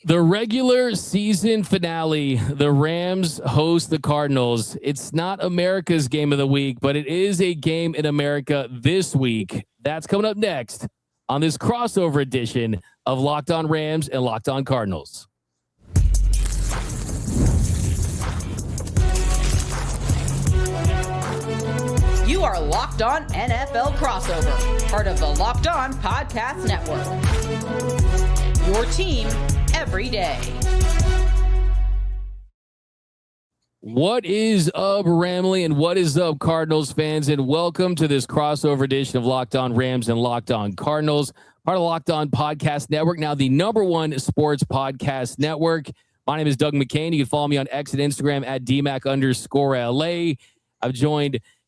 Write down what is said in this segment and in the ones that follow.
The regular season finale, the Rams host the Cardinals. It's not America's game of the week, but it is a game in America this week. That's coming up next on this crossover edition of Locked On Rams and Locked On Cardinals. You are Locked On NFL Crossover, part of the Locked On Podcast Network. Your team every day. What is up, Ramley, and what is up, Cardinals fans? And welcome to this crossover edition of Locked On Rams and Locked On Cardinals, part of the Locked On Podcast Network, now the #1 sports podcast network. My name is Doug McCain. You can follow me on X and Instagram at DMAC_LA.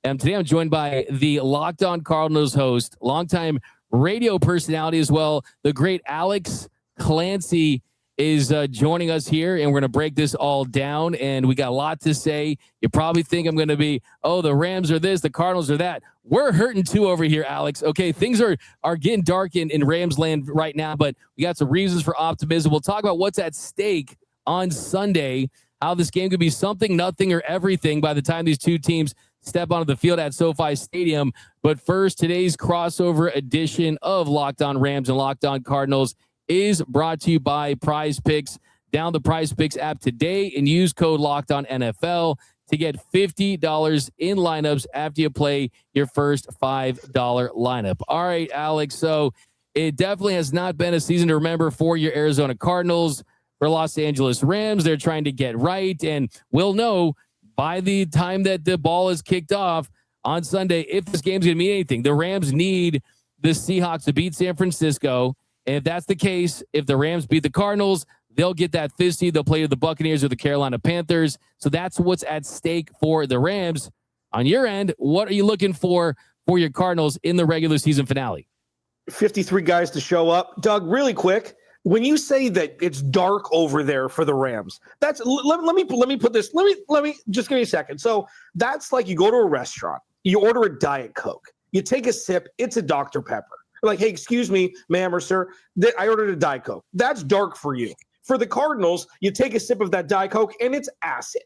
Today I'm joined by the Locked On Cardinals host, longtime radio personality as well, the great Alex Clancy is joining us here, and we're going to break this all down, and we got a lot to say. You probably think I'm going to be, the Rams are this, the Cardinals are that. We're hurting too over here, Alex. Okay, things are getting dark in Rams land right now, but we got some reasons for optimism. We'll talk about what's at stake on Sunday, how this game could be something, nothing, or everything by the time these two teams step onto the field at SoFi Stadium. But first, today's crossover edition of Locked On Rams and Locked On Cardinals is brought to you by Prize Picks. Download the Prize Picks app today and use code Locked On NFL to get $50 in lineups after you play your first $5 lineup. All right, Alex. So it definitely has not been a season to remember for your Arizona Cardinals. For Los Angeles Rams, they're trying to get right, and we'll know by the time that the ball is kicked off on Sunday if this game's going to mean anything. The Rams need the Seahawks to beat San Francisco. And if that's the case, if the Rams beat the Cardinals, they'll get that fifth seed. They'll play the Buccaneers or the Carolina Panthers. So that's what's at stake for the Rams. On your end, what are you looking for your Cardinals in the regular season finale? 53 guys to show up. Doug, really quick, when you say that it's dark over there for the Rams, that's let me put this. Let me just give me a second. So that's like you go to a restaurant, you order a Diet Coke, you take a sip, it's a Dr. Pepper. Like, hey, excuse me, ma'am or sir, I ordered a Diet Coke. That's dark for you. For the Cardinals, you take a sip of that Diet Coke and it's acid.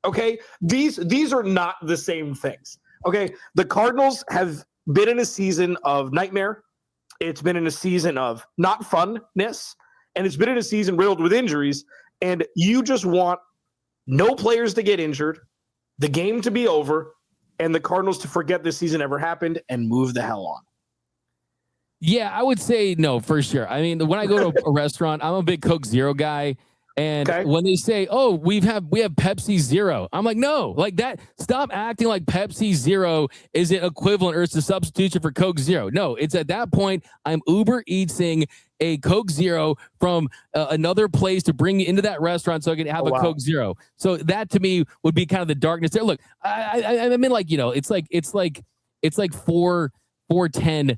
Okay? These are not the same things. Okay? The Cardinals have been in a season of nightmare. It's been in a season of not funness, and it's been in a season riddled with injuries, and you just want no players to get injured, the game to be over, and the Cardinals to forget this season ever happened and move the hell on. Yeah, I would say no, for sure. I mean, when I go to a restaurant, I'm a big Coke Zero guy. And when they say, we have Pepsi Zero, I'm like, no, like that. Stop acting like Pepsi Zero is an equivalent or it's a substitution for Coke Zero. No, it's at that point, I'm Uber Eatsing a Coke Zero from another place to bring you into that restaurant so I can have a Coke Zero. So that to me would be kind of the darkness there. Look, I mean, like, it's like 410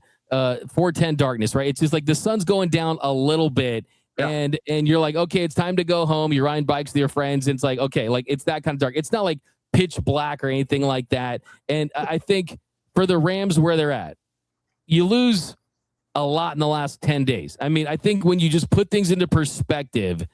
darkness, right? It's just like the sun's going down a little bit, and you're like, okay, it's time to go home. You're riding bikes with your friends, and it's like, okay, like it's that kind of dark. It's not like pitch black or anything like that. And I think for the Rams, where they're at, you lose a lot in the last 10 days. I mean, I think when you just put things into perspective,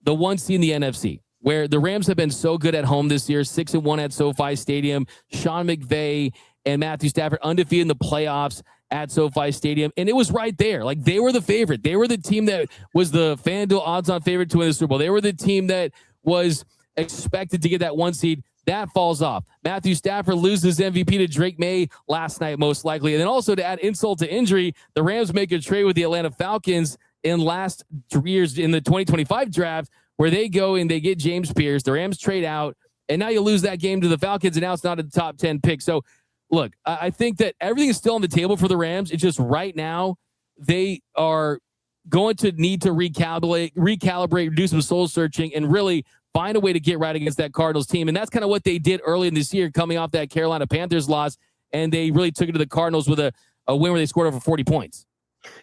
the one seed in the NFC, where the Rams have been so good at home this year, 6-1 at SoFi Stadium, Sean McVay and Matthew Stafford undefeated in the playoffs at SoFi Stadium, and it was right there. Like, they were the favorite. They were the team that was the FanDuel odds-on favorite to win the Super Bowl. They were the team that was expected to get that one seed. That falls off. Matthew Stafford loses MVP to Drake May last night, most likely. And then also, to add insult to injury, the Rams make a trade with the Atlanta Falcons in last 3 years in the 2025 draft, where they go and they get James Pierce. The Rams trade out, and now you lose that game to the Falcons, and now it's not a top 10 pick. So, look, I think that everything is still on the table for the Rams. It's just right now they are going to need to recalibrate, do some soul searching, and really find a way to get right against that Cardinals team. And that's kind of what they did early in this year, coming off that Carolina Panthers loss, and they really took it to the Cardinals with a win where they scored over 40 points.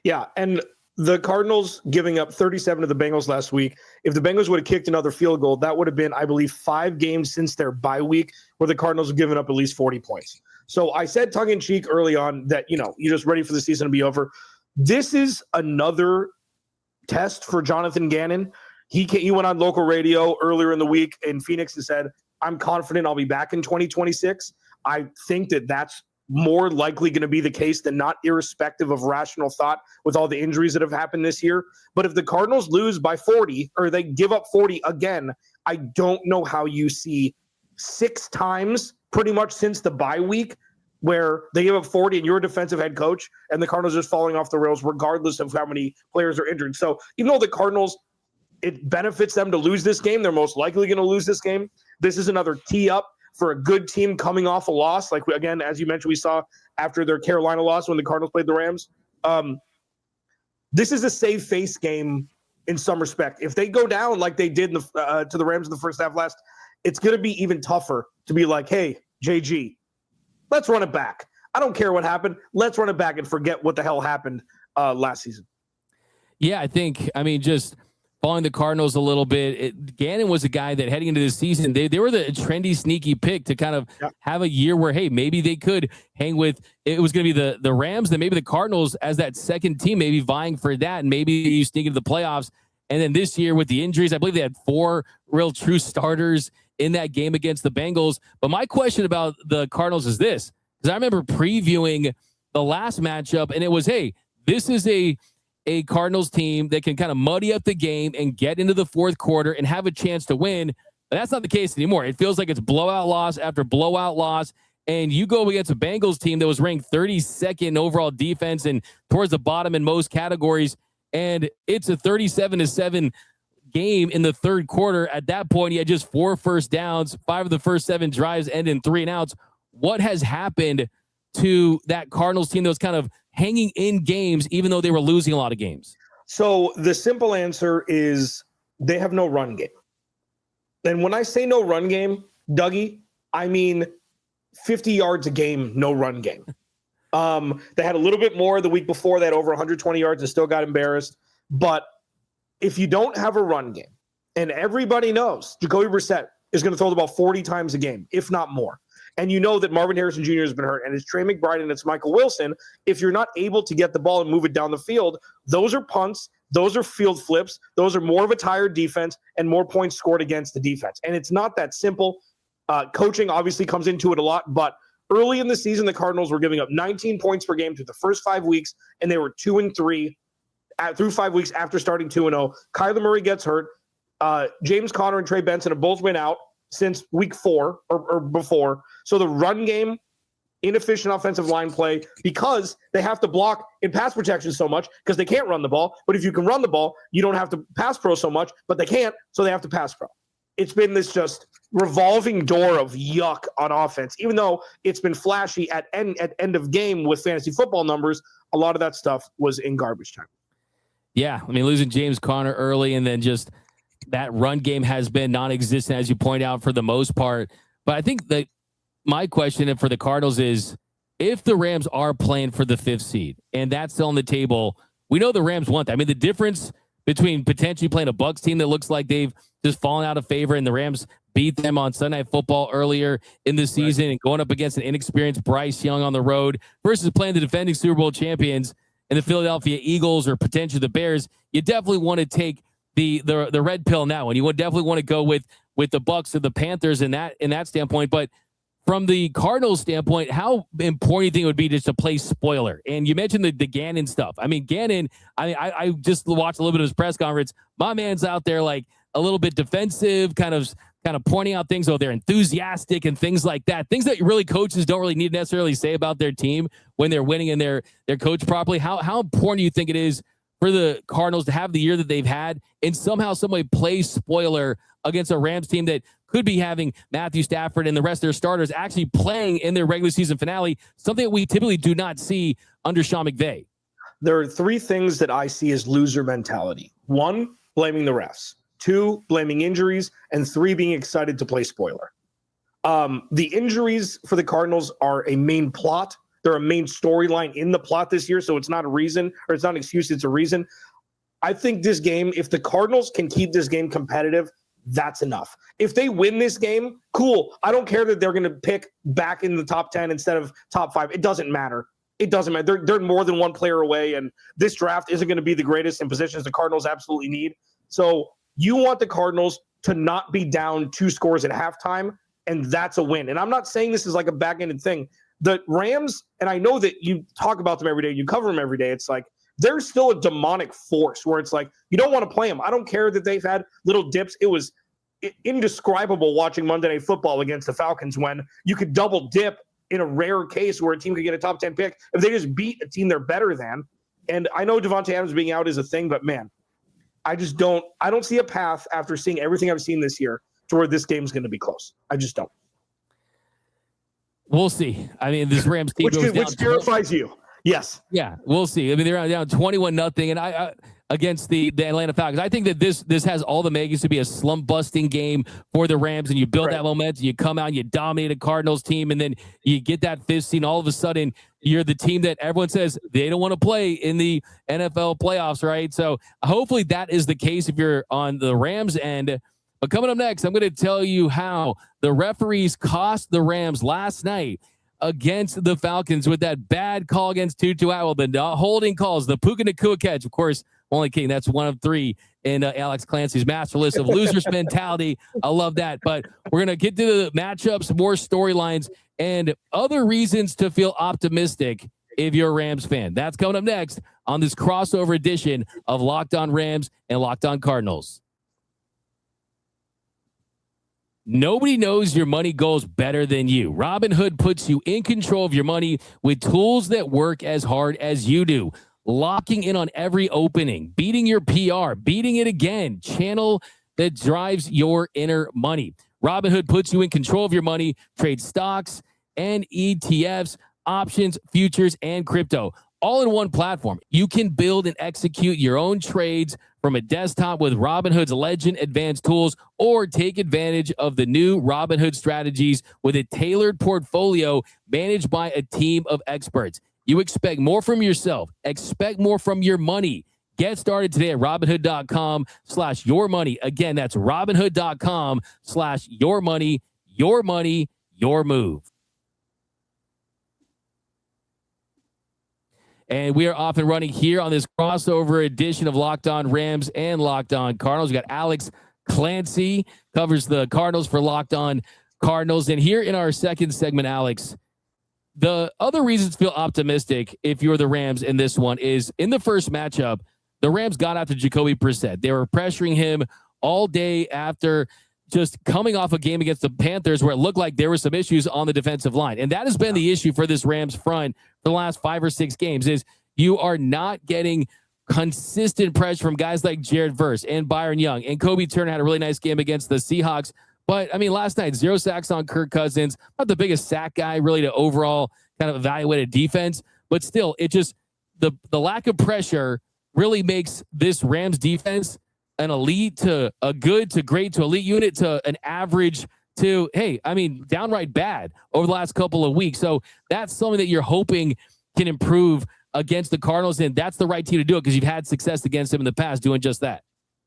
Yeah, and the Cardinals giving up 37 to the Bengals last week. If the Bengals would have kicked another field goal, that would have been, I believe, 5 games since their bye week where the Cardinals have given up at least 40 points. So I said tongue-in-cheek early on that, you're just ready for the season to be over. This is another test for Jonathan Gannon. He went on local radio earlier in the week in Phoenix and said, I'm confident I'll be back in 2026. I think that that's more likely going to be the case than not, irrespective of rational thought with all the injuries that have happened this year. But if the Cardinals lose by 40 or they give up 40 again, I don't know how you see 6 times pretty much since the bye week where they give up 40 and you're a defensive head coach and the Cardinals are just falling off the rails regardless of how many players are injured. So even though the Cardinals, it benefits them to lose this game, they're most likely going to lose this game. This is another tee up for a good team coming off a loss. Like, again, as you mentioned, we saw after their Carolina loss when the Cardinals played the Rams. This is a save face game in some respect. If they go down like they did to the Rams in the first half last, it's going to be even tougher to be like, hey, JG, let's run it back. I don't care what happened. Let's run it back and forget what the hell happened last season. Yeah, I mean, just following the Cardinals a little bit, Gannon was a guy that heading into the season, they were the trendy, sneaky pick to kind of have a year where, hey, maybe they could hang with, it was going to be the Rams, then maybe the Cardinals as that second team, maybe vying for that, and maybe you sneak into the playoffs. And then this year with the injuries, I believe they had 4 real true starters in that game against the Bengals. But my question about the Cardinals is this, because I remember previewing the last matchup, and it was, hey, this is a Cardinals team that can kind of muddy up the game and get into the fourth quarter and have a chance to win. But that's not the case anymore. It feels like it's blowout loss after blowout loss. And you go against a Bengals team that was ranked 32nd overall defense and towards the bottom in most categories. And it's a 37-7 game in the third quarter. At that point, you had just 4 first downs, 5 of the first 7 drives end in 3 and outs. What has happened to that Cardinals team that was kind of hanging in games, even though they were losing a lot of games? So the simple answer is they have no run game. And when I say no run game, Dougie, I mean 50 yards a game, no run game. They had a little bit more the week before. They had over 120 yards and still got embarrassed. But if you don't have a run game, and everybody knows Jacoby Brissett is going to throw the ball 40 times a game, if not more, and you know that Marvin Harrison Jr. has been hurt, and it's Trey McBride and it's Michael Wilson, if you're not able to get the ball and move it down the field, those are punts, those are field flips, those are more of a tired defense and more points scored against the defense. And it's not that simple. Coaching obviously comes into it a lot, but early in the season, the Cardinals were giving up 19 points per game through the first 5 weeks, and they were 2-3 through 5 weeks after starting 2-0. Kyler Murray gets hurt. James Conner and Trey Benson have both been out since week 4 or before. So the run game, inefficient offensive line play, because they have to block in pass protection so much because they can't run the ball. But if you can run the ball, you don't have to pass pro so much, but they can't, so they have to pass pro. It's been this just revolving door of yuck on offense. Even though it's been flashy at end of game with fantasy football numbers, a lot of that stuff was in garbage time. Yeah, I mean, losing James Conner early and then just that run game has been non-existent, as you point out, for the most part. But I think that my question for the Cardinals is, if the Rams are playing for the 5th seed and that's still on the table, we know the Rams want that. I mean, the difference between potentially playing a Bucs team that looks like they've just fallen out of favor and the Rams beat them on Sunday Night Football earlier in the season, and going up against an inexperienced Bryce Young on the road versus playing the defending Super Bowl champions and the Philadelphia Eagles or potentially the Bears, you definitely want to take the red pill now, and you would definitely want to go with the Bucs or the Panthers in that standpoint. But from the Cardinals standpoint, how important do you think it would be just to play spoiler? And you mentioned the Gannon stuff. I mean, Gannon, I just watched a little bit of his press conference. My man's out there like a little bit defensive, kind of pointing out things. Oh, they're enthusiastic and things like that. Things that really coaches don't really need to necessarily say about their team when they're winning and they're coached properly. How important do you think it is for the Cardinals to have the year that they've had and somehow, some way play spoiler against a Rams team that could be having Matthew Stafford and the rest of their starters actually playing in their regular season finale, something that we typically do not see under Sean McVay? There are 3 things that I see as loser mentality. 1, blaming the refs. 2, blaming injuries. And 3, being excited to play spoiler. The injuries for the Cardinals are a main plot. They're a main storyline in the plot this year, so it's not a reason, or it's not an excuse, it's a reason. I think this game, if the Cardinals can keep this game competitive, that's enough. If they win this game, cool. I don't care that they're going to pick back in the top 10 instead of top 5. It doesn't matter. It doesn't matter. They're more than one player away, and this draft isn't going to be the greatest in positions the Cardinals absolutely need. So You want the Cardinals to not be down 2 scores at halftime, and that's a win. And I'm not saying this is like a back-ended thing. The Rams, and I know that you talk about them every day, you cover them every day. It's like they're still a demonic force where it's like you don't want to play them. I don't care that they've had little dips. It was indescribable watching Monday Night Football against the Falcons when you could double dip in a rare case where a team could get a top 10 pick if they just beat a team they're better than. And I know Devontae Adams being out is a thing, but man, I don't see a path after seeing everything I've seen this year to where this game's going to be close. I just don't. We'll see. I mean, this Rams team which terrifies you. Yes. Yeah, we'll see. I mean, they're down 21-0, and I against the Atlanta Falcons. I think that this has all the makings to be a slump busting game for the Rams, and you build that momentum. You come out, and you dominate a Cardinals team, and then you get that fifth seed. All of a sudden, you're the team that everyone says they don't want to play in the NFL playoffs, right? So hopefully that is the case if you're on the Rams end. But coming up next, I'm going to tell you how the referees cost the Rams last night against the Falcons with that bad call against Tutu Atwell, the holding calls, the Puka Nacua catch. Of course, only king. That's one of 3 in Alex Clancy's master list of losers mentality. I love that. But we're going to get to the matchups, more storylines, and other reasons to feel optimistic if you're a Rams fan. That's coming up next on this crossover edition of Locked On Rams and Locked On Cardinals. Nobody knows your money goals better than you. Robinhood puts you in control of your money with tools that work as hard as you do. Locking in on every opening, beating your PR, beating it again, channel that drives your inner money. Robinhood puts you in control of your money, trade stocks and ETFs, options, futures, and crypto, all in one platform. You can build and execute your own trades from a desktop with Robinhood's Legend Advanced tools, or take advantage of the new Robinhood strategies with a tailored portfolio managed by a team of experts. You expect more from yourself. Expect more from your money. Get started today at Robinhood.com/yourmoney. Again, that's Robinhood.com/yourmoney. Your money, your move. And we are off and running here on this crossover edition of Locked On Rams and Locked On Cardinals. We got Alex Clancy, covers the Cardinals for Locked On Cardinals. And here in our second segment, Alex, the other reasons to feel optimistic if you're the Rams in this one is in the first matchup, the Rams got after Jacoby Brissett. They were pressuring him all day after just coming off a game against the Panthers where it looked like there were some issues on the defensive line. And that has been the issue for this Rams front for the last 5 or 6 games is you are not getting consistent pressure from guys like Jared Verse and Byron Young. And Kobe Turner had a really nice game against the Seahawks. But, I mean, last night, 0 sacks on Kirk Cousins. Not the biggest sack guy really to overall kind of evaluate a defense. But still, it just the lack of pressure really makes this Rams defense an elite to a good to great to elite unit to an average to, hey, I mean, downright bad over the last couple of weeks. So that's something that you're hoping can improve against the Cardinals. And that's the right team to do it because you've had success against them in the past doing just that.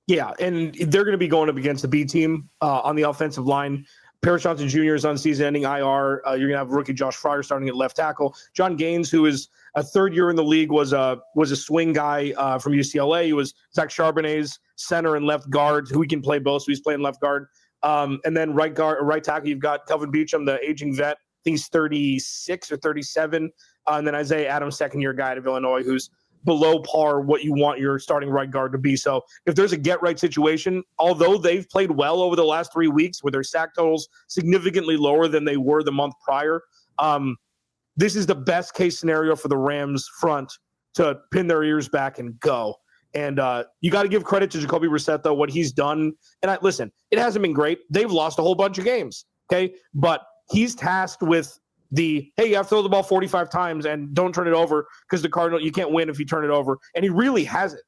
Yeah, and they're going to be going up against the B team on the offensive line. Paris Johnson Jr. is on season-ending IR. You're going to have rookie Josh Fryer starting at left tackle. John Gaines, who is a third year in the league, was a swing guy from UCLA. He was Zach Charbonnet's center and left guard, who he can play both, so he's playing left guard. And then right tackle, you've got Kelvin Beachum, the aging vet. I think he's 36 or 37. And then Isaiah Adams, second-year guy out of Illinois, who's below par what you want your starting right guard to be. So if there's a get-right situation, although they've played well over the last 3 weeks with their sack totals significantly lower than they were the month prior, this is the best-case scenario for the Rams front to pin their ears back and go. And you got to give credit to Jacoby Brissett, though, what he's done. And listen, it hasn't been great. They've lost a whole bunch of games, okay? But he's tasked with hey, you have to throw the ball 45 times and don't turn it over because the Cardinals, you can't win if you turn it over. And he really hasn't.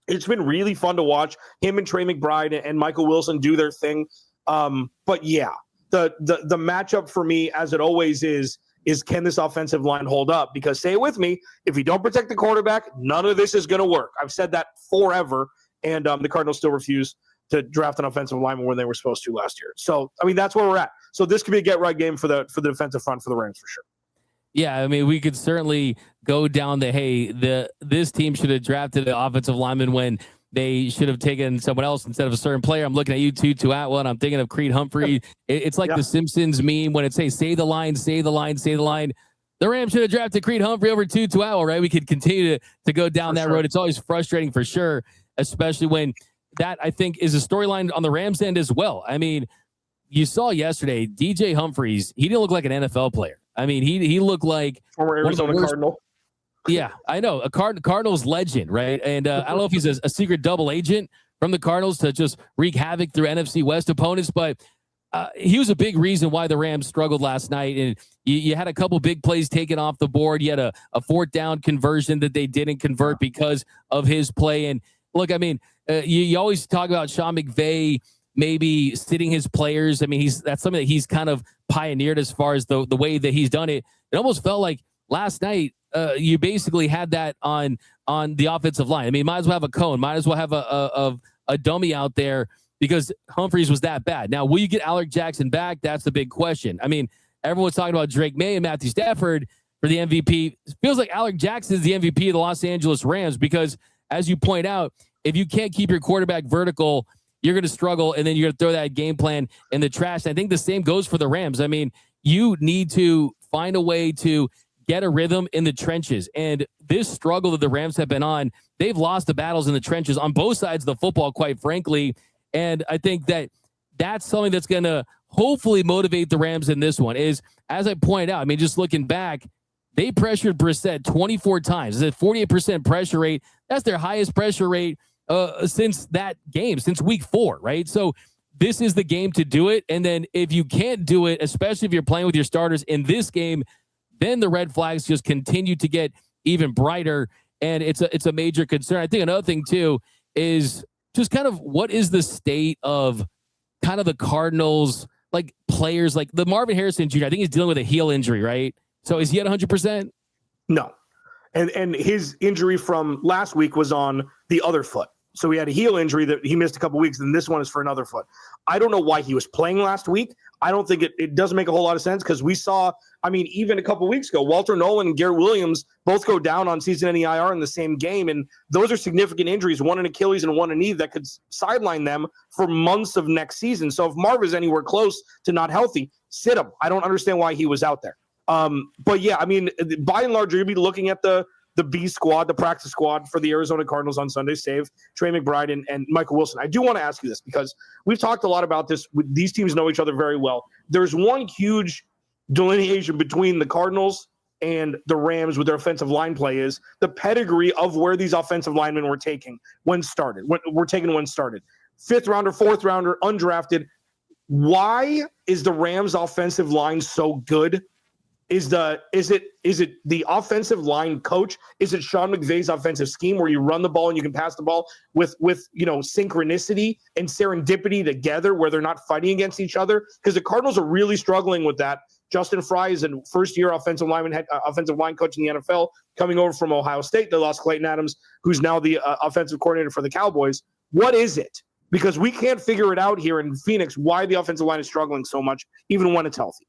It's been really fun to watch him and Trey McBride and Michael Wilson do their thing. But yeah, the matchup for me, as it always is can this offensive line hold up? Because say it with me, if you don't protect the quarterback, none of this is going to work. I've said that forever. And the Cardinals still refuse to draft an offensive lineman when they were supposed to last year. So, I mean, that's where we're at. So this could be a get-right game for the defensive front for the Rams for sure. Yeah, I mean, we could certainly go down this team should have drafted an offensive lineman when they should have taken someone else instead of a certain player. I'm looking at you, Tutu Atwell, and I'm thinking of Creed Humphrey. It's like the Simpsons meme when it says, say the line, say the line, say the line. The Rams should have drafted Creed Humphrey over Tutu Atwell, right? We could continue to go down that road. It's always frustrating for sure, especially when that, I think, is a storyline on the Rams end as well. I mean, you saw yesterday, DJ Humphries, he didn't look like an NFL player. I mean, he looked like former Arizona Cardinal. Yeah, I know. A Cardinals legend, right? And I don't know if he's a secret double agent from the Cardinals to just wreak havoc through NFC West opponents, but he was a big reason why the Rams struggled last night. And you had a couple big plays taken off the board. You had a 4th down conversion that they didn't convert because of his play. And look, I mean, you always talk about Sean McVay maybe sitting his players. I mean, that's something that he's kind of pioneered as far as the way that he's done it. It almost felt like last night you basically had that on the offensive line. I mean, might as well have a cone, might as well have a dummy out there because Humphries was that bad. Now, will you get Alex Jackson back? That's the big question. I mean, everyone's talking about Drake May and Matthew Stafford for the MVP. It feels like Alex Jackson is the MVP of the Los Angeles Rams because, as you point out, if you can't keep your quarterback vertical, you're going to struggle, and then you're going to throw that game plan in the trash. And I think the same goes for the Rams. I mean, you need to find a way to get a rhythm in the trenches. And this struggle that the Rams have been on, they've lost the battles in the trenches on both sides of the football, quite frankly. And I think that that's something that's going to hopefully motivate the Rams in this one is, as I pointed out, I mean, just looking back, they pressured Brissett 24 times. It's a 48% pressure rate. That's their highest pressure rate since that game, since week 4, right? So this is the game to do it. And then if you can't do it, especially if you're playing with your starters in this game, then the red flags just continue to get even brighter. And it's a major concern. I think another thing too is just kind of what is the state of kind of the Cardinals, like players like the Marvin Harrison Jr. I think he's dealing with a heel injury, right? So is he at 100%? No. And his injury from last week was on the other foot. So he had a heel injury that he missed a couple weeks, and this one is for another foot. I don't know why he was playing last week. I don't think it doesn't make a whole lot of sense because we saw, I mean, even a couple weeks ago, Walter Nolan and Garrett Williams both go down on season-ending IR in the same game, and those are significant injuries, one an Achilles and one a knee that could sideline them for months of next season. So if Marv is anywhere close to not healthy, sit him. I don't understand why he was out there. But yeah, I mean, by and large, you're going to be looking at the B squad, the practice squad for the Arizona Cardinals on Sunday, save Trey McBride and Michael Wilson. I do want to ask you this because we've talked a lot about this. These teams know each other very well. There's one huge delineation between the Cardinals and the Rams with their offensive line play is the pedigree of where these offensive linemen were taken when started. Fifth rounder, fourth rounder, undrafted. Why is the Rams offensive line so good? Is it the offensive line coach? Is it Sean McVay's offensive scheme where you run the ball and you can pass the ball with synchronicity and serendipity together where they're not fighting against each other? Because the Cardinals are really struggling with that. Justin Fry is a first-year offensive line coach in the NFL coming over from Ohio State. They lost Clayton Adams, who's now the offensive coordinator for the Cowboys. What is it? Because we can't figure it out here in Phoenix why the offensive line is struggling so much, even when it's healthy.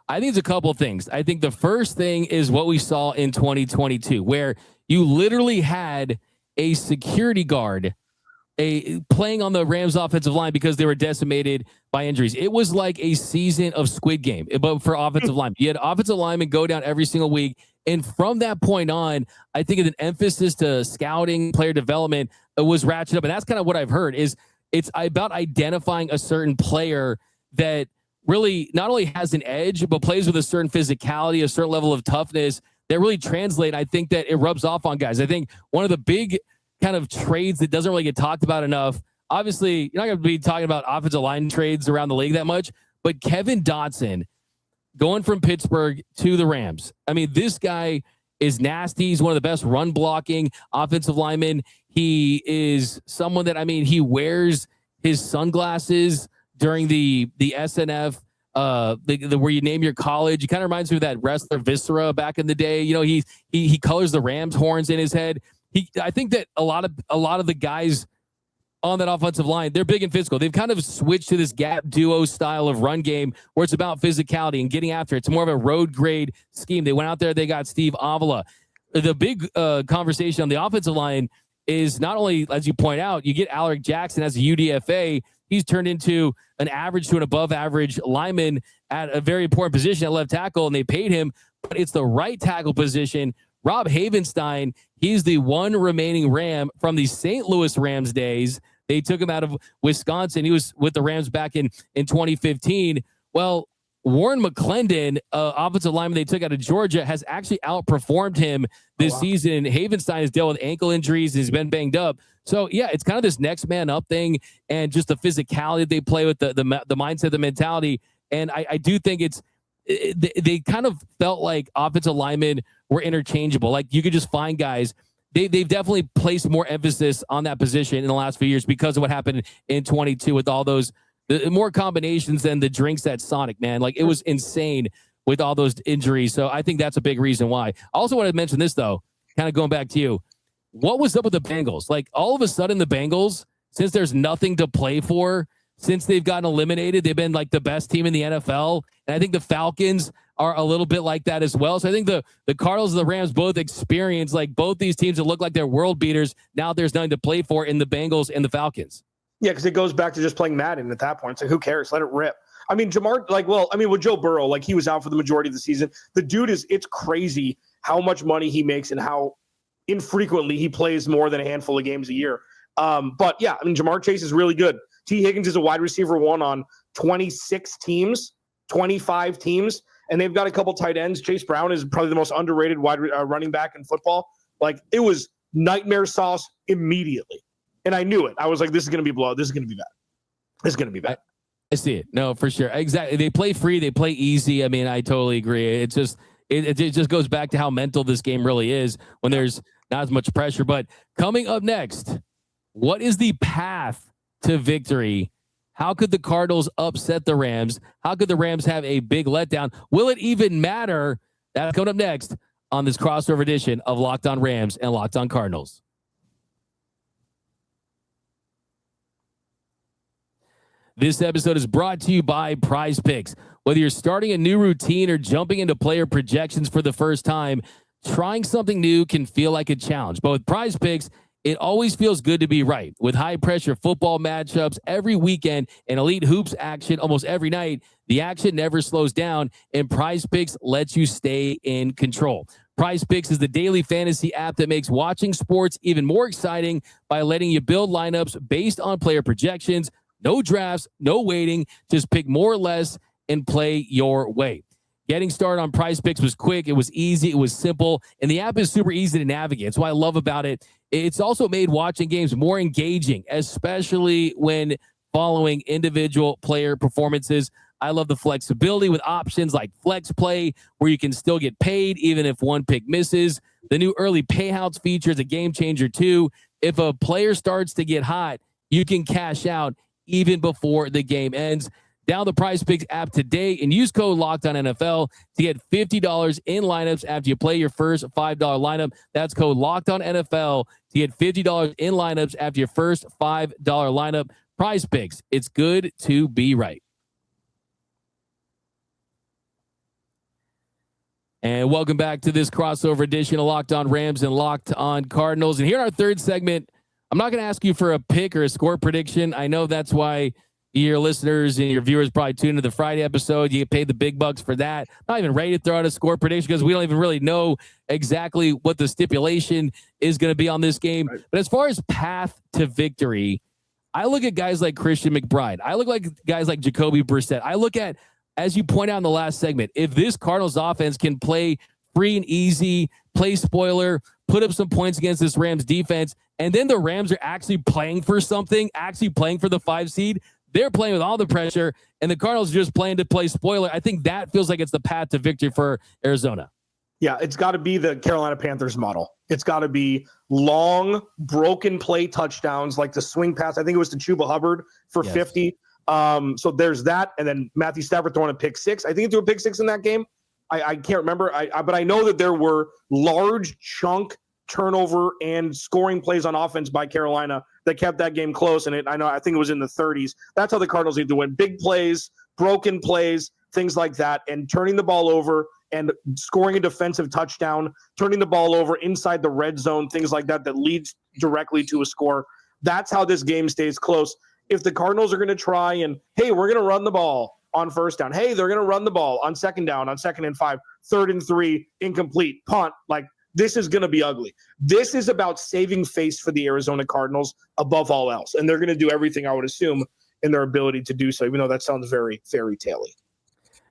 I think it's a couple of things. I think the first thing is what we saw in 2022, where you literally had a security guard playing on the Rams offensive line because they were decimated by injuries. It was like a season of Squid Game, but for offensive linemen. You had offensive linemen go down every single week. And from that point on, I think an emphasis to scouting, player development was ratcheted up. And that's kind of what I've heard is it's about identifying a certain player that really not only has an edge, but plays with a certain physicality, a certain level of toughness that really translate. I think that it rubs off on guys. I think one of the big kind of trades that doesn't really get talked about enough, obviously you're not going to be talking about offensive line trades around the league that much, but Kevin Dotson going from Pittsburgh to the Rams. I mean, this guy is nasty. He's one of the best run blocking offensive linemen. He is someone that, I mean, he wears his sunglasses during the SNF, where you name your college. He kind of reminds me of that wrestler Viscera back in the day. You know, he colors the Rams horns in his head. I think that a lot of the guys on that offensive line, they're big and physical. They've kind of switched to this gap duo style of run game where it's about physicality and getting after it. It's more of a road grade scheme. They went out there, they got Steve Avila. The big conversation on the offensive line is not only, as you point out, you get Alec Jackson as a UDFA. He's turned into an average to an above average lineman at a very important position at left tackle, and they paid him, but it's the right tackle position. Rob Havenstein, he's the one remaining Ram from the St. Louis Rams days. They took him out of Wisconsin. He was with the Rams back in 2015. Well, Warren McClendon, offensive lineman they took out of Georgia, has actually outperformed him this season. Havenstein has dealt with ankle injuries. He's been banged up. So, yeah, it's kind of this next man up thing and just the physicality they play with, the mindset, the mentality. And I do think they kind of felt like offensive linemen were interchangeable. Like you could just find guys. They've definitely placed more emphasis on that position in the last few years because of what happened in 22 with all those more combinations than the drinks at Sonic, man. Like it was insane with all those injuries. So I think that's a big reason why. I also want to mention this, though, kind of going back to you. What was up with the Bengals? Like all of a sudden the Bengals, since there's nothing to play for, since they've gotten eliminated, they've been like the best team in the NFL. And I think the Falcons are a little bit like that as well. So I think the Cardinals and the Rams both experience like both these teams that look like they're world beaters. Now there's nothing to play for in the Bengals and the Falcons. Yeah, because it goes back to just playing Madden at that point. It's like, who cares? Let it rip. I mean, with Joe Burrow, like he was out for the majority of the season. The dude it's crazy how much money he makes and how infrequently he plays more than a handful of games a year. But yeah, I mean, Jamar Chase is really good. T. Higgins is a wide receiver 1 on 26 teams, 25 teams, and they've got a couple tight ends. Chase Brown is probably the most underrated running back in football. Like it was nightmare sauce immediately. And I knew it. I was like, this is going to be blowout. This is going to be bad. This is going to be bad. I see it. No, for sure. Exactly. They play free. They play easy. I mean, I totally agree. It's just, it just goes back to how mental this game really is when there's not as much pressure. But coming up next, what is the path to victory? How could the Cardinals upset the Rams? How could the Rams have a big letdown? Will it even matter? That's coming up next on this crossover edition of Locked On Rams and Locked On Cardinals. This episode is brought to you by Prize Picks. Whether you're starting a new routine or jumping into player projections for the first time, trying something new can feel like a challenge. But with Prize Picks, it always feels good to be right. With high-pressure football matchups every weekend and elite hoops action almost every night, the action never slows down, and Prize Picks lets you stay in control. Prize Picks is the daily fantasy app that makes watching sports even more exciting by letting you build lineups based on player projections. No drafts, no waiting, just pick more or less and play your way. Getting started on Prize Picks was quick, it was easy, it was simple, and the app is super easy to navigate. That's what I love about it. It's also made watching games more engaging, especially when following individual player performances. I love the flexibility with options like Flex Play, where you can still get paid even if one pick misses. The new early payouts feature is a game changer too. If a player starts to get hot, you can cash out even before the game ends. Download the Prize Picks app today and use code LOCKEDONNFL to get $50 in lineups after you play your first $5 lineup. That's code LOCKEDONNFL to get $50 in lineups after your first $5 lineup. Prize Picks, it's good to be right. And welcome back to this crossover edition of Locked On Rams and Locked On Cardinals. And here in our third segment, I'm not going to ask you for a pick or a score prediction. I know that's why your listeners and your viewers probably tune into the Friday episode. You get paid the big bucks for that. Not even ready to throw out a score prediction because we don't even really know exactly what the stipulation is going to be on this game. Right. But as far as path to victory, I look at guys like Christian McBride. I look like guys like Jacoby Brissett. I look at, as you point out in the last segment, if this Cardinals offense can play free and easy, play spoiler, put up some points against this Rams defense, and then the Rams are actually playing for something, actually playing for the 5 seed, they're playing with all the pressure, and the Cardinals are just playing to play spoiler. I think that feels like it's the path to victory for Arizona. Yeah, it's got to be the Carolina Panthers model. It's got to be long, broken play touchdowns like the swing pass. I think it was to Chuba Hubbard for 50. So there's that. And then Matthew Stafford throwing a pick 6. I think he threw a pick 6 in that game. I can't remember. But I know that there were large chunk turnover and scoring plays on offense by Carolina that kept that game close. And I think it was in the 30s. That's how the Cardinals need to win. Big plays, broken plays, things like that, and turning the ball over and scoring a defensive touchdown, turning the ball over inside the red zone, things like that leads directly to a score. That's how this game stays close. If the Cardinals are going to try and, hey, we're going to run the ball on first down. Hey, they're going to run the ball on second down, on 2nd and 5, 3rd and 3, incomplete, punt. Like, this is going to be ugly. This is about saving face for the Arizona Cardinals above all else. And they're going to do everything, I would assume, in their ability to do so, even though that sounds very fairy tale-y.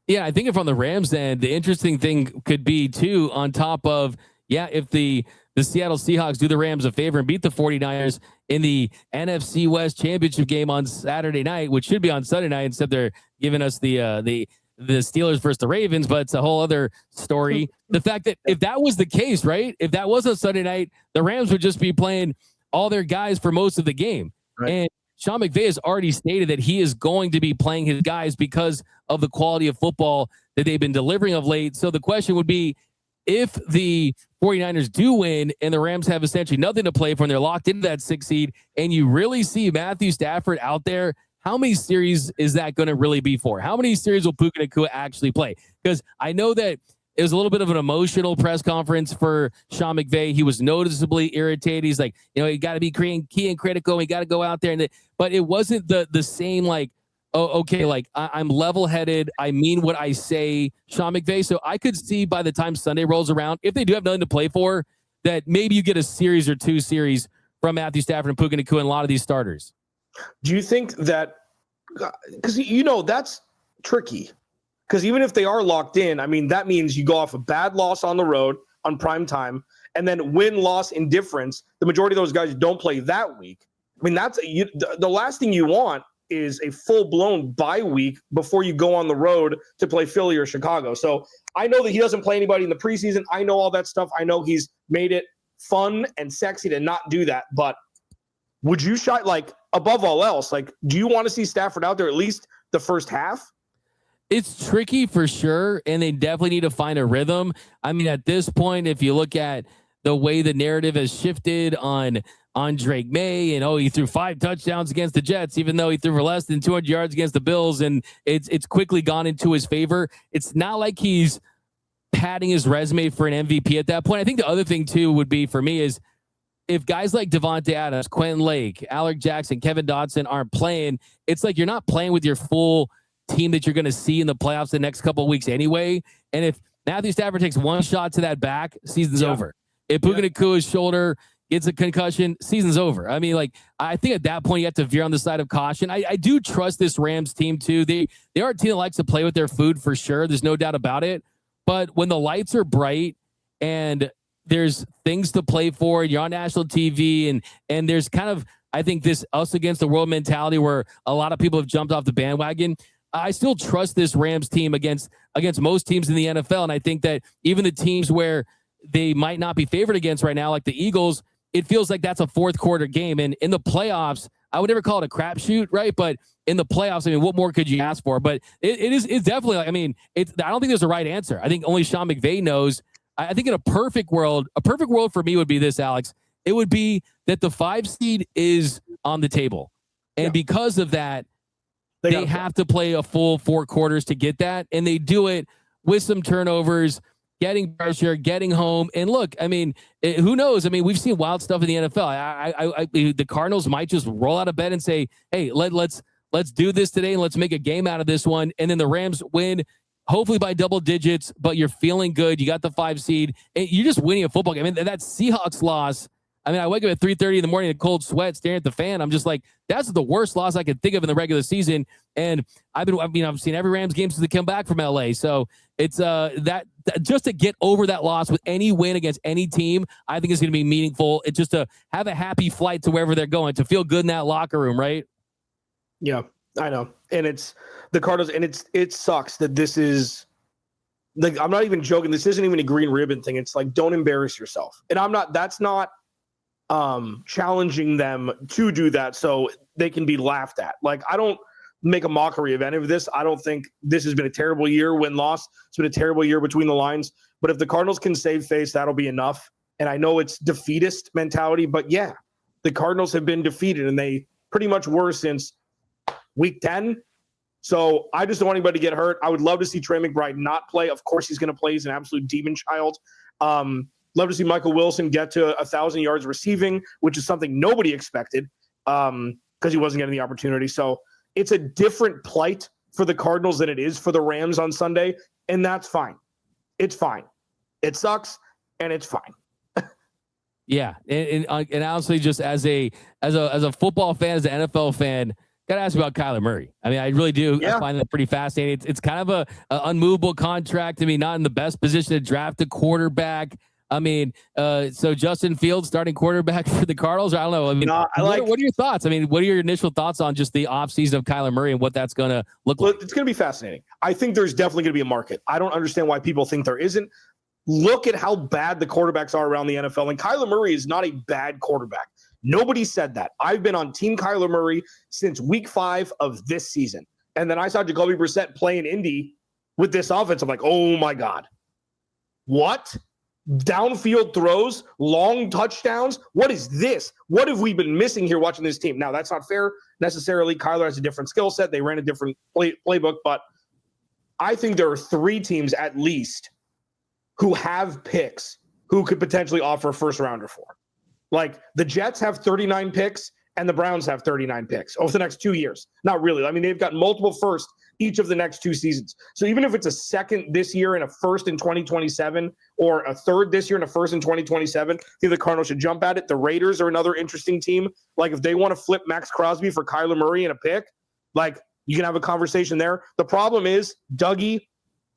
Yeah, I think if on the Rams end, the interesting thing could be, too, on top of, if the Seattle Seahawks do the Rams a favor and beat the 49ers in the NFC West championship game on Saturday night, which should be on Sunday night, instead they're giving us the Steelers versus the Ravens, but it's a whole other story. The fact that if that was the case, right, if that was a Sunday night, the Rams would just be playing all their guys for most of the game. Right. And Sean McVay has already stated that he is going to be playing his guys because of the quality of football that they've been delivering of late. So the question would be, if the 49ers do win and the Rams have essentially nothing to play for and they're locked into that 6th seed, and you really see Matthew Stafford out there, how many series is that going to really be for? How many series will Puka Nacua actually play? Because I know that it was a little bit of an emotional press conference for Sean McVay. He was noticeably irritated. He's like, you got to be key and critical. We got to go out there. But it wasn't the same, like, oh, okay, like I'm level-headed. I mean what I say, Sean McVay. So I could see by the time Sunday rolls around, if they do have nothing to play for, that maybe you get a series or 2 series from Matthew Stafford and Puka Nacua and a lot of these starters. Do you think that, because that's tricky, because even if they are locked in, I mean, that means you go off a bad loss on the road on prime time, and then win-loss indifference, the majority of those guys don't play that week. I mean, the last thing you want is a full-blown bye week before you go on the road to play Philly or Chicago. So I know that he doesn't play anybody in the preseason. I know all that stuff. I know he's made it fun and sexy to not do that, but would you above all else, do you want to see Stafford out there at least the first half? It's tricky for sure, and they definitely need to find a rhythm. I mean, at this point, if you look at the way the narrative has shifted on Drake May, and he threw 5 touchdowns against the Jets, even though he threw for less than 200 yards against the Bills, and it's quickly gone into his favor. It's not like he's padding his resume for an MVP at that point. I think the other thing, too, would be for me is, if guys like Devontae Adams, Quentin Lake, Alec Jackson, Kevin Dotson aren't playing, it's like you're not playing with your full team that you're going to see in the playoffs the next couple of weeks anyway. And if Matthew Stafford takes one shot to that back, season's over. If Puka Nacua's shoulder gets a concussion, season's over. I mean, I think at that point you have to veer on the side of caution. I do trust this Rams team too. They are a team that likes to play with their food for sure. There's no doubt about it. But when the lights are bright and there's things to play for, and you're on national TV, and there's kind of, I think, this us against the world mentality where a lot of people have jumped off the bandwagon. I still trust this Rams team against most teams in the NFL. And I think that even the teams where they might not be favored against right now, like the Eagles, it feels like that's a 4th quarter game. And in the playoffs, I would never call it a crapshoot, right? But in the playoffs, I mean, what more could you ask for? But it's definitely, I don't think there's a right answer. I think only Sean McVay knows. I think in a perfect world for me would be this, Alex. It would be that the 5 seed is on the table. And because of that, they have to play a full 4 quarters to get that. And they do it with some turnovers, getting pressure, getting home. And look, I mean, who knows? I mean, we've seen wild stuff in the NFL. The Cardinals might just roll out of bed and say, hey, let's do this today and let's make a game out of this one. And then the Rams win, hopefully by double digits, but you're feeling good. You got the 5 seed. And you're just winning a football game. I mean, that Seahawks loss, I mean, I wake up at 3:30 in the morning in a cold sweat staring at the fan. I'm just like, that's the worst loss I could think of in the regular season. And I've seen every Rams game since they come back from LA. So it's that just to get over that loss with any win against any team, I think is going to be meaningful. It's just to have a happy flight to wherever they're going, to feel good in that locker room, right? Yeah, I know. And it's the Cardinals, and it sucks that this is, like, I'm not even joking. This isn't even a green ribbon thing. It's like, don't embarrass yourself. And that's not challenging them to do that so they can be laughed at. Like, I don't make a mockery of any of this. I don't think this has been a terrible year, win-loss. It's been a terrible year between the lines. But if the Cardinals can save face, that'll be enough. And I know it's defeatist mentality, but yeah, the Cardinals have been defeated, and they pretty much were since week 10. So I just don't want anybody to get hurt. I would love to see Trey McBride not play. Of course, he's going to play. He's an absolute demon child. Love to see Michael Wilson get to 1,000 yards receiving, which is something nobody expected because he wasn't getting the opportunity. So it's a different plight for the Cardinals than it is for the Rams on Sunday, and that's fine. It's fine. It sucks, and it's fine. Yeah, and honestly, just as a football fan, as an NFL fan, got to ask about Kyler Murray. I mean, I really do. Yeah. I find that pretty fascinating. It's kind of a unmovable contract. I mean, not in the best position to draft a quarterback. I mean, so Justin Fields starting quarterback for the Cardinals. I don't know. I mean, what are your thoughts? I mean, what are your initial thoughts on just the offseason of Kyler Murray and what that's going to look like? It's going to be fascinating. I think there's definitely going to be a market. I don't understand why people think there isn't. Look at how bad the quarterbacks are around the NFL, and Kyler Murray is not a bad quarterback. Nobody said that. I've been on Team Kyler Murray since week 5 of this season. And then I saw Jacoby Brissett play in Indy with this offense. I'm like, oh my God. What? Downfield throws, long touchdowns. What is this? What have we been missing here watching this team? Now, that's not fair necessarily. Kyler has a different skill set. They ran a different playbook, but I think there are 3 teams at least who have picks who could potentially offer a first rounder for. Like the Jets have 39 picks and the Browns have 39 picks over the next 2 years. Not really. I mean, they've got multiple first each of the next 2 seasons. So even if it's a second this year and a first in 2027 or a third this year and a first in 2027, I think the Cardinals should jump at it. The Raiders are another interesting team. Like if they want to flip Max Crosby for Kyler Murray and a pick, like you can have a conversation there. The problem is, Dougie,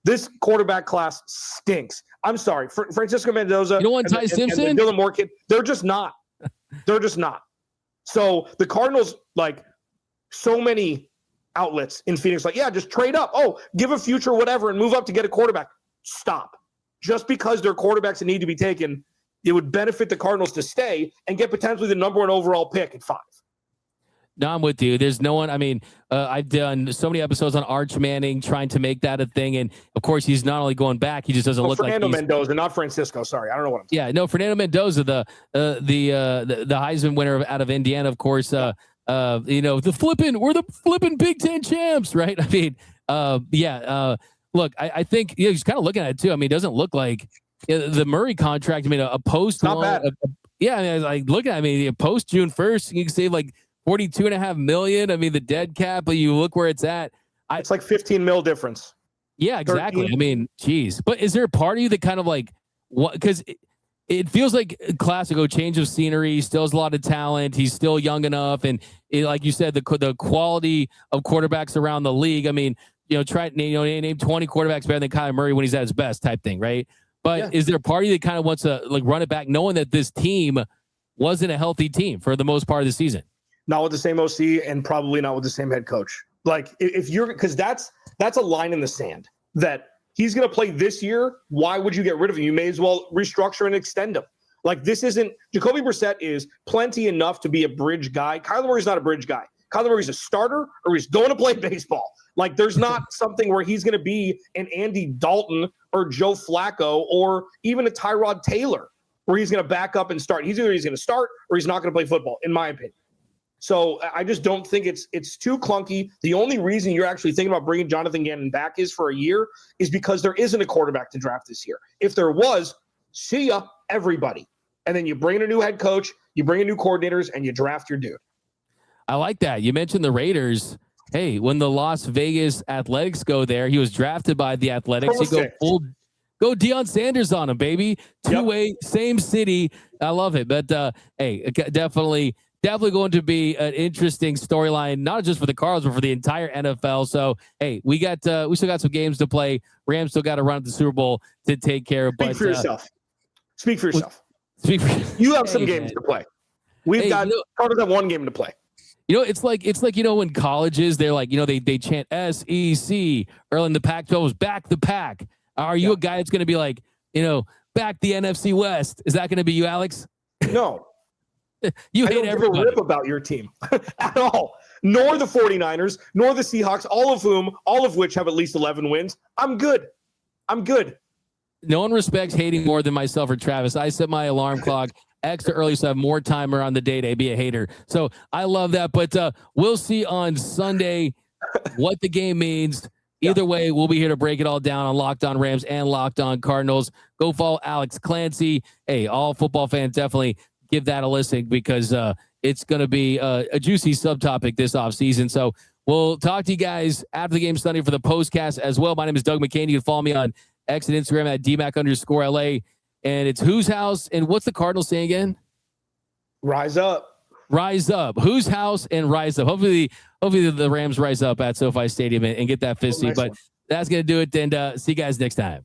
this quarterback class stinks. I'm sorry. Francisco Mendoza. You don't want Ty Simpson? And the Dylan Moore kid, they're just not. They're just not. So the Cardinals, like so many outlets in Phoenix, like, yeah, just trade up. Oh, give a future whatever and move up to get a quarterback. Stop. Just because they're quarterbacks that need to be taken, it would benefit the Cardinals to stay and get potentially the number 1 overall pick at 5. No, I'm with you. There's no one. I mean, I've done so many episodes on Arch Manning trying to make that a thing, and of course, he's not only going back; he just doesn't look Fernando like Mendoza, not Francisco. Sorry, I don't know what I'm saying. Yeah, no, Fernando Mendoza, the Heisman winner out of Indiana, of course. We're the flipping Big Ten champs, right? I mean, look, I think he's kind of looking at it too. I mean, it doesn't look like the Murray contract. I mean, a post not bad. Looking at a post June 1st, you can save like $42.5 million. I mean, the dead cap, but you look where it's at. It's like 15 mil difference. Yeah, exactly. 13. I mean, geez. But is there a part of you that kind of like what? Because it feels like a classic change of scenery. He still has a lot of talent. He's still young enough, and like you said, the quality of quarterbacks around the league. I mean, name 20 quarterbacks better than Kyler Murray when he's at his best, type thing, right? But is there a part of you that kind of wants to like run it back, knowing that this team wasn't a healthy team for the most part of the season? Not with the same OC and probably not with the same head coach. Like if you're, because that's a line in the sand that he's going to play this year. Why would you get rid of him? You may as well restructure and extend him. Like this isn't, Jacoby Brissett is plenty enough to be a bridge guy. Kyler Murray's not a bridge guy. Kyler Murray's a starter or he's going to play baseball. Like there's not something where he's going to be an Andy Dalton or Joe Flacco or even a Tyrod Taylor where he's going to back up and start. He's going to start or he's not going to play football, in my opinion. So I just don't think it's too clunky. The only reason you're actually thinking about bringing Jonathan Gannon back is for a year is because there isn't a quarterback to draft this year. If there was, see ya, everybody. And then you bring in a new head coach, you bring in new coordinators, and you draft your dude. I like that. You mentioned the Raiders. Hey, when the Las Vegas Athletics go there, he was drafted by the Athletics. You go Deion Sanders on him, baby. Two-way, same city. I love it. But hey, definitely going to be an interesting storyline, not just for the Cardinals, but for the entire NFL. So, hey, we still got some games to play. Rams still got to run at the Super Bowl to take care of. Speak for yourself. Speak for yourself. You have some games to play. We've got Cardinals have one game to play. It's like when colleges, they're like, they chant SEC, early in the Pac-12 was back the pack. Are you a guy that's going to be like, back the NFC West? Is that going to be you, Alex? No. You hate everybody. I don't give a rip about your team at all. Nor the 49ers, nor the Seahawks, all of which have at least 11 wins. I'm good. No one respects hating more than myself or Travis. I set my alarm clock extra early so I have more time around the day to be a hater. So I love that. But we'll see on Sunday. what the game means. Either way, we'll be here to break it all down on Locked On Rams and Locked On Cardinals. Go follow Alex Clancy. Hey, all football fans, definitely give that a listen because it's going to be a juicy subtopic this offseason. So we'll talk to you guys after the game Sunday for the postcast as well. My name is Doug McCain. You can follow me on X and Instagram at DMAC_LA. And it's whose house and what's the Cardinals saying again? Rise up. Rise up. Whose house and rise up. Hopefully the Rams rise up at SoFi Stadium and get that fist seat. But that's going to do it. And see you guys next time.